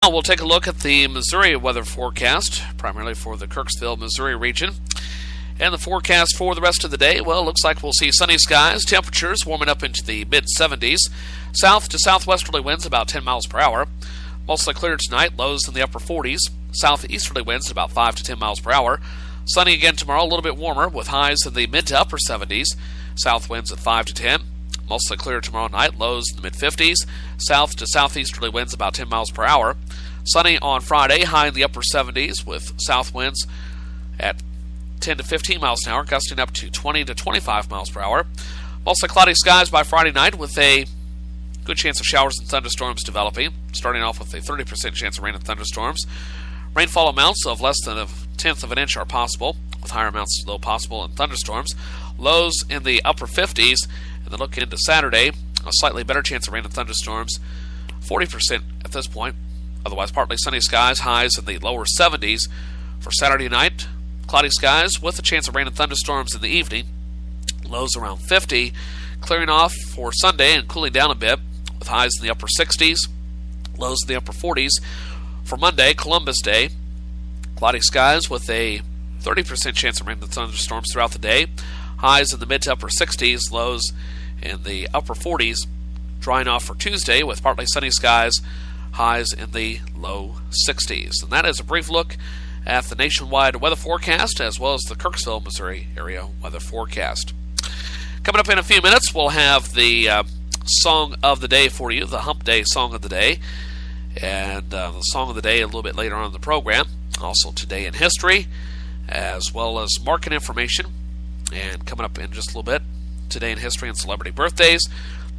Now we'll take a look at the Missouri weather forecast, primarily for the Kirksville, Missouri region. And the forecast for the rest of the day, well, looks like we'll see sunny skies, temperatures warming up into the mid-70s, south to southwesterly winds about 10 miles per hour. Mostly clear tonight, lows in the upper 40s, southeasterly winds about 5 to 10 miles per hour. Sunny again tomorrow, a little bit warmer, with highs in the mid to upper 70s, south winds at 5 to 10. Mostly clear tomorrow night, lows in the mid-50s, south to southeasterly winds about 10 miles per hour. Sunny on Friday, high in the upper 70s, with south winds at 10 to 15 miles an hour, gusting up to 20 to 25 miles per hour. Mostly cloudy skies by Friday night, with a good chance of showers and thunderstorms developing, starting off with a 30% chance of rain and thunderstorms. Rainfall amounts of less than 1/10 of an inch are possible, with higher amounts though possible in thunderstorms. Lows in the upper 50s, and then looking into Saturday, a slightly better chance of rain and thunderstorms, 40% at this point. Otherwise, partly sunny skies, highs in the lower 70s. For Saturday night, cloudy skies with a chance of rain and thunderstorms in the evening, lows around 50. Clearing off for Sunday and cooling down a bit, with highs in the upper 60s, lows in the upper 40s. For Monday, Columbus Day, cloudy skies with a 30% chance of rain and thunderstorms throughout the day, highs in the mid to upper 60s, lows in the upper 40s. Drying off for Tuesday with partly sunny skies, highs in the low 60s. And that is a brief look at the nationwide weather forecast, as well as the Kirksville, Missouri area weather forecast. Coming up in a few minutes, we'll have the song of the day for you, the Hump Day song of the day, and the song of the day a little bit later on in the program. Also Today in History, as well as market information. And coming up in just a little bit, Today in History and Celebrity Birthdays.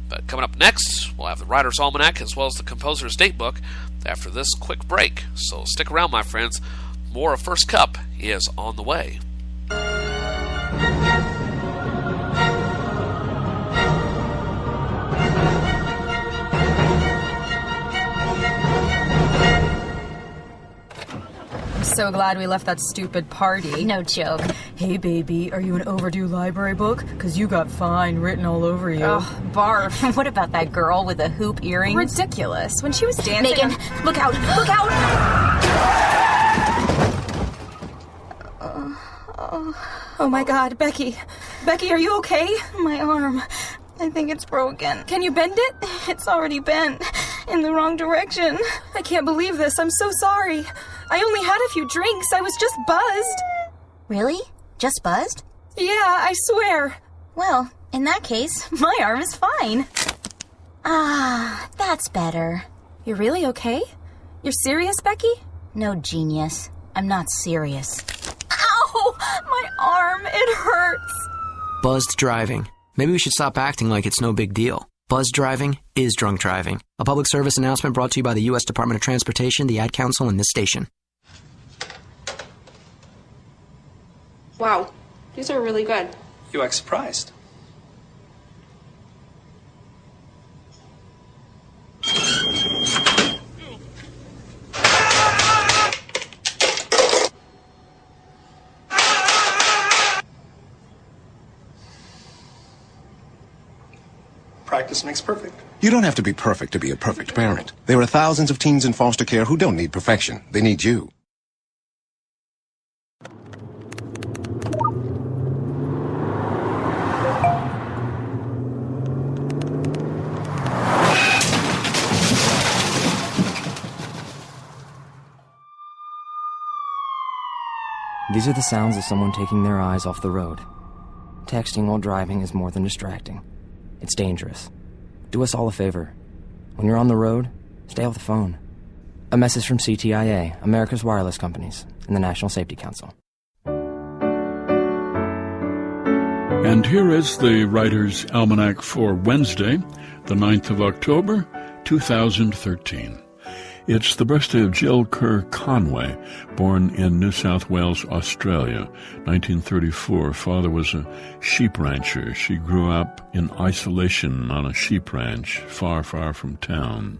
But coming up next, we'll have the Writer's Almanac as well as the Composer's Date Book after this quick break. So stick around, my friends. More of First Cup is on the way. So glad we left that stupid party. No joke. Hey, baby, are you an overdue library book? Because you got fine written all over you. Oh, barf. What about that girl with the hoop earrings? Ridiculous. When she was dancing... Megan, look out! Look out! Oh, my God, Becky. Becky, are you okay? My arm. I think it's broken. Can you bend it? It's already bent. In the wrong direction. I can't believe this. I'm so sorry. I only had a few drinks. I was just buzzed. Really? Just buzzed? Yeah, I swear. Well, in that case, my arm is fine. Ah, that's better. You're really okay? You're serious, Becky? No, genius. I'm not serious. Ow! My arm, it hurts. Buzzed driving. Maybe we should stop acting like it's no big deal. Buzzed driving is drunk driving. A public service announcement brought to you by the U.S. Department of Transportation, the Ad Council, and this station. Wow, these are really good. You act surprised. Practice makes perfect. You don't have to be perfect to be a perfect parent. There are thousands of teens in foster care who don't need perfection. They need you. These are the sounds of someone taking their eyes off the road. Texting while driving is more than distracting. It's dangerous. Do us all a favor. When you're on the road, stay off the phone. A message from CTIA, America's Wireless Companies, and the National Safety Council. And here is the Writer's Almanac for Wednesday, the 9th of October, 2013. It's the birthday of Jill Kerr Conway, born in New South Wales, Australia, 1934. Father was a sheep rancher. She grew up in isolation on a sheep ranch far, far from town.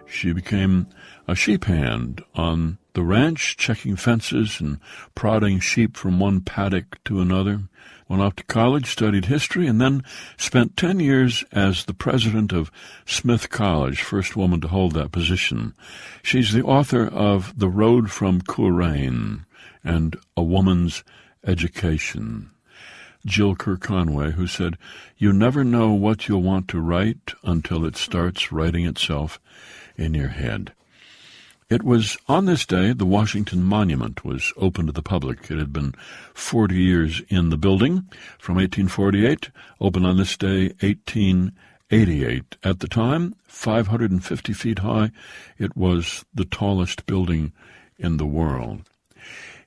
She became a sheep hand on the ranch, checking fences and prodding sheep from one paddock to another. Went off to college, studied history, and then spent 10 years as the president of Smith College, first woman to hold that position. She's the author of The Road from Coleraine and A Woman's Education. Jill Kerr Conway, who said, "You never know what you'll want to write until it starts writing itself in your head." It was on this day the Washington Monument was opened to the public. It had been 40 years in the building from 1848, opened on this day 1888. At the time, 550 feet high, it was the tallest building in the world.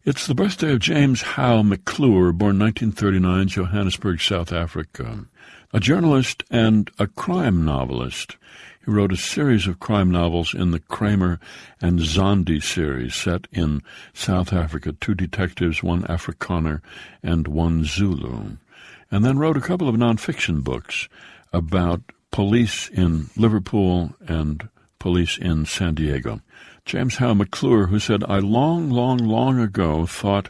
It's the birthday of James Howe McClure, born 1939, Johannesburg, South Africa. A journalist and a crime novelist. He wrote a series of crime novels in the Kramer and Zondi series, set in South Africa, 2 detectives, 1 Afrikaner and 1 Zulu. And then wrote a couple of nonfiction books about police in Liverpool and police in San Diego. James Howe McClure, who said, "I long ago thought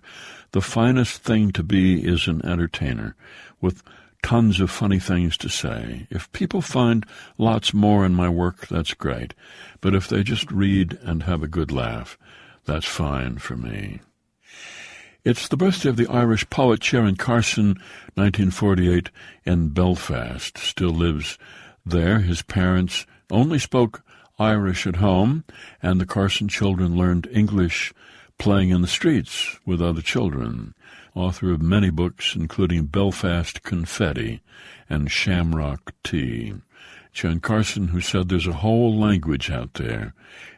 the finest thing to be is an entertainer, with tons of funny things to say. If people find lots more in my work, that's great. But if they just read and have a good laugh, that's fine for me." It's the birthday of the Irish poet Sharon Carson, 1948, in Belfast. Still lives there. His parents only spoke Irish at home, and the Carson children learned English playing in the streets with other children. Author of many books, including Belfast Confetti and Shamrock Tea. Sharon Carson, who said there's a whole language out there,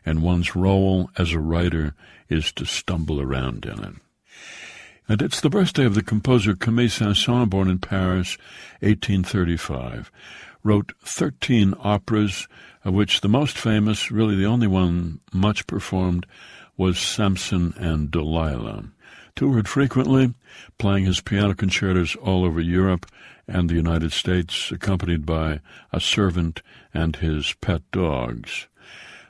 and one's role as a writer is to stumble around in it. And it's the birthday of the composer Camille Saint-Saëns, born in Paris, 1835. Wrote 13 operas, of which the most famous, really the only one much performed, was Samson and Delilah. Toured frequently, playing his piano concertos all over Europe and the United States, accompanied by a servant and his pet dogs.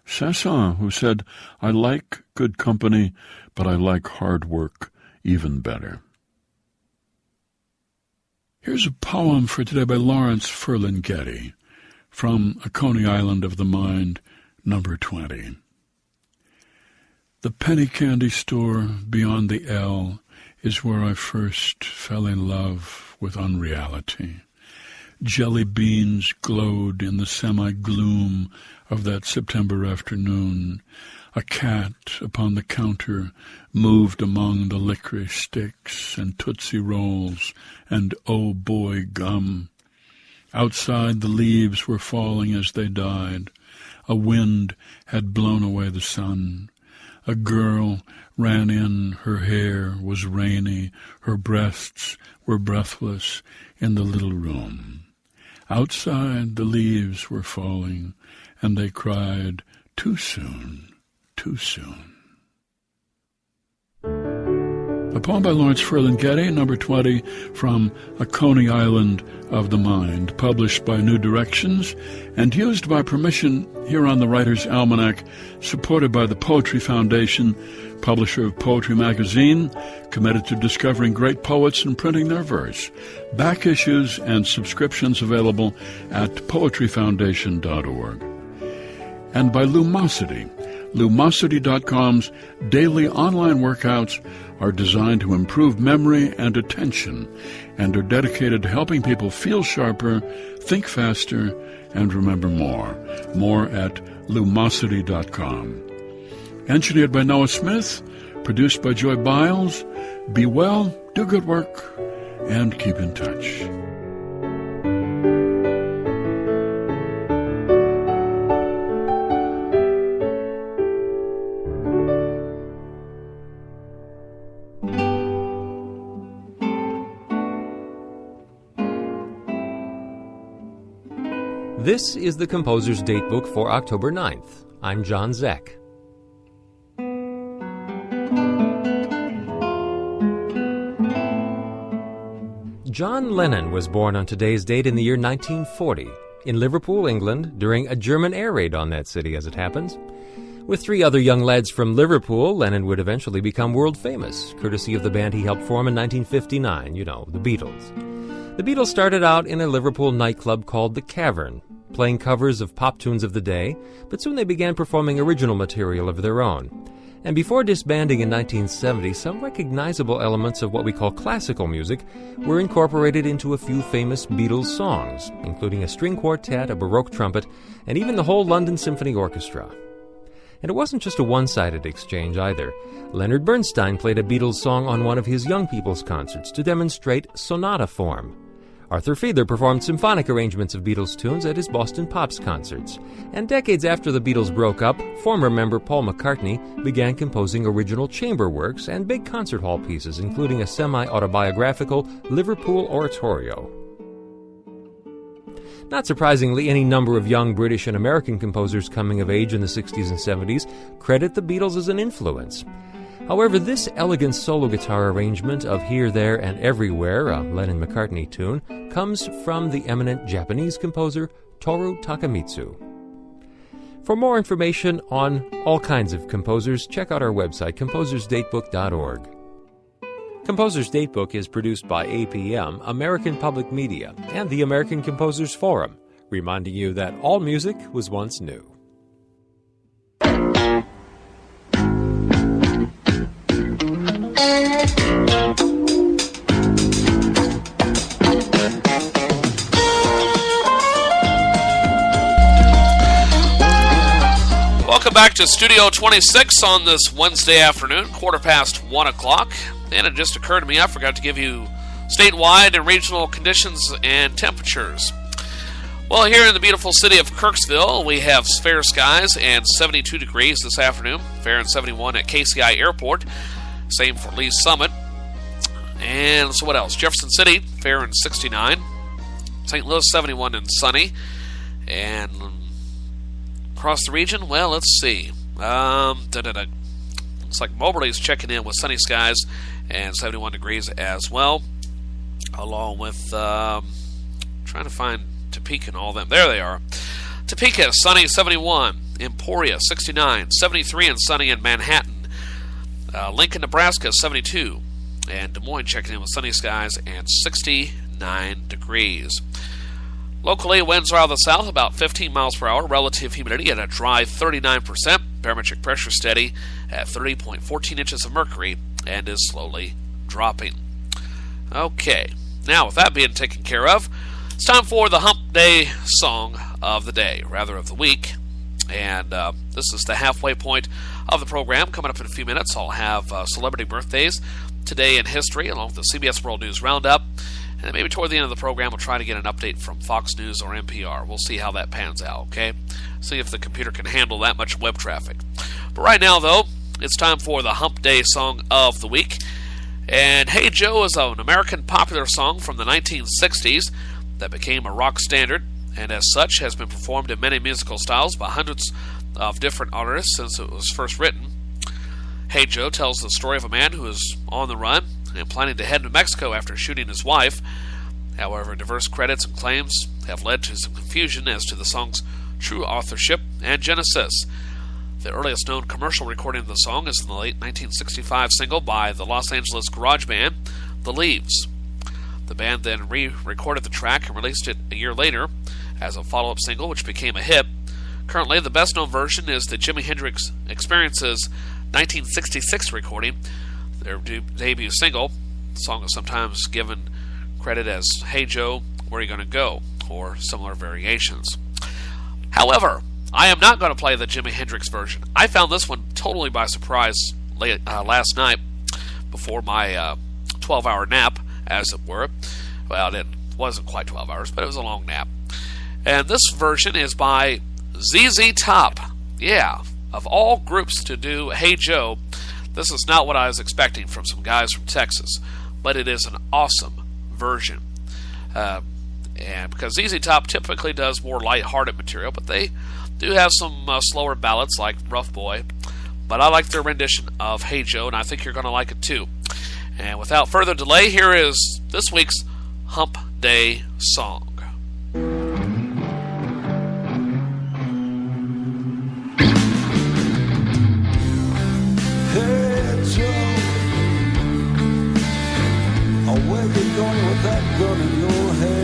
Saint-Saëns, who said, "I like good company, but I like hard work even better." Here's a poem for today by Lawrence Ferlinghetti from A Coney Island of the Mind, number 20. The penny candy store beyond the L is where I first fell in love with unreality. Jelly beans glowed in the semi-gloom of that September afternoon. A cat upon the counter moved among the licorice sticks and Tootsie Rolls and Oh Boy gum. Outside the leaves were falling as they died. A wind had blown away the sun. A girl ran in, her hair was rainy, her breasts were breathless in the little room. Outside the leaves were falling, and they cried, "Too soon, too soon." A poem by Lawrence Ferlinghetti, number 20, from A Coney Island of the Mind, published by New Directions and used by permission here on the Writer's Almanac, supported by the Poetry Foundation, publisher of Poetry Magazine, committed to discovering great poets and printing their verse. Back issues and subscriptions available at poetryfoundation.org. And by Lumosity. Lumosity.com's daily online workouts are designed to improve memory and attention and are dedicated to helping people feel sharper, think faster, and remember more. More at Lumosity.com. Engineered by Noah Smith, produced by Joy Biles. Be well, do good work, and keep in touch. This is the Composer's Datebook for October 9th. I'm John Zeck. John Lennon was born on today's date in the year 1940 in Liverpool, England, during a German air raid on that city, as it happens. With 3 other young lads from Liverpool, Lennon would eventually become world famous, courtesy of the band he helped form in 1959, the Beatles. The Beatles started out in a Liverpool nightclub called The Cavern, playing covers of pop tunes of the day, but soon they began performing original material of their own. And before disbanding in 1970, some recognizable elements of what we call classical music were incorporated into a few famous Beatles songs, including a string quartet, a Baroque trumpet, and even the whole London Symphony Orchestra. And it wasn't just a one-sided exchange either. Leonard Bernstein played a Beatles song on one of his Young People's concerts to demonstrate sonata form. Arthur Fiedler performed symphonic arrangements of Beatles tunes at his Boston Pops concerts. And decades after the Beatles broke up, former member Paul McCartney began composing original chamber works and big concert hall pieces, including a semi-autobiographical Liverpool oratorio. Not surprisingly, any number of young British and American composers coming of age in the 60s and 70s credit the Beatles as an influence. However, this elegant solo guitar arrangement of Here, There, and Everywhere, a Lennon-McCartney tune, comes from the eminent Japanese composer Toru Takemitsu. For more information on all kinds of composers, check out our website, composersdatebook.org. Composer's Datebook is produced by APM, American Public Media, and the American Composers Forum, reminding you that all music was once new. Welcome back to Studio 26 on this Wednesday afternoon, 1:15. And it just occurred to me, I forgot to give you statewide and regional conditions and temperatures. Well, here in the beautiful city of Kirksville, we have fair skies and 72 degrees this afternoon. Fair and 71 at KCI Airport. Same for Lee's Summit. And so what else? Jefferson City, fair and 69. St. Louis, 71 and sunny. And across the region, well, let's see. Looks like Moberly's checking in with sunny skies and 71 degrees as well. Along with, trying to find Topeka and all them. There they are. Topeka, sunny, 71. Emporia, 69. 73 and sunny in Manhattan. Lincoln, Nebraska, 72. And Des Moines checking in with sunny skies and 69 degrees. Locally, winds are out of the south, about 15 miles per hour. Relative humidity at a dry 39%. Barometric pressure steady at 30.14 inches of mercury and is slowly dropping. Okay, now with that being taken care of, it's time for the Hump Day song of the day, rather of the week. And this is the halfway point of the program. Coming up in a few minutes, I'll have celebrity birthdays today in history, along with the CBS World News Roundup. And maybe toward the end of the program, we'll try to get an update from Fox News or NPR. We'll see how that pans out, okay? See if the computer can handle that much web traffic. But right now, though, it's time for the Hump Day Song of the Week. And Hey Joe is an American popular song from the 1960s that became a rock standard, and as such has been performed in many musical styles by hundreds of different artists since it was first written. Hey Joe tells the story of a man who is on the run and planning to head to Mexico after shooting his wife. However, diverse credits and claims have led to some confusion as to the song's true authorship and genesis. The earliest known commercial recording of the song is in the late 1965 single by the Los Angeles garage band, The Leaves. The band then re-recorded the track and released it a year later as a follow-up single, which became a hit. Currently, the best-known version is the Jimi Hendrix Experience's 1966 recording, their debut single. The song is sometimes given credit as Hey Joe, Where Are You Gonna Go? Or similar variations. However, I am not going to play the Jimi Hendrix version. I found this one totally by surprise last night before my 12-hour nap, as it were. Well, it wasn't quite 12 hours, but it was a long nap. And this version is by ZZ Top. Yeah, of all groups to do Hey Joe, this is not what I was expecting from some guys from Texas, but it is an awesome version. And because ZZ Top typically does more light-hearted material, but they do have some slower ballads like Rough Boy. But I like their rendition of Hey Joe, and I think you're going to like it too. And without further delay, here is this week's Hump Day song. Where you going with that gun in your head?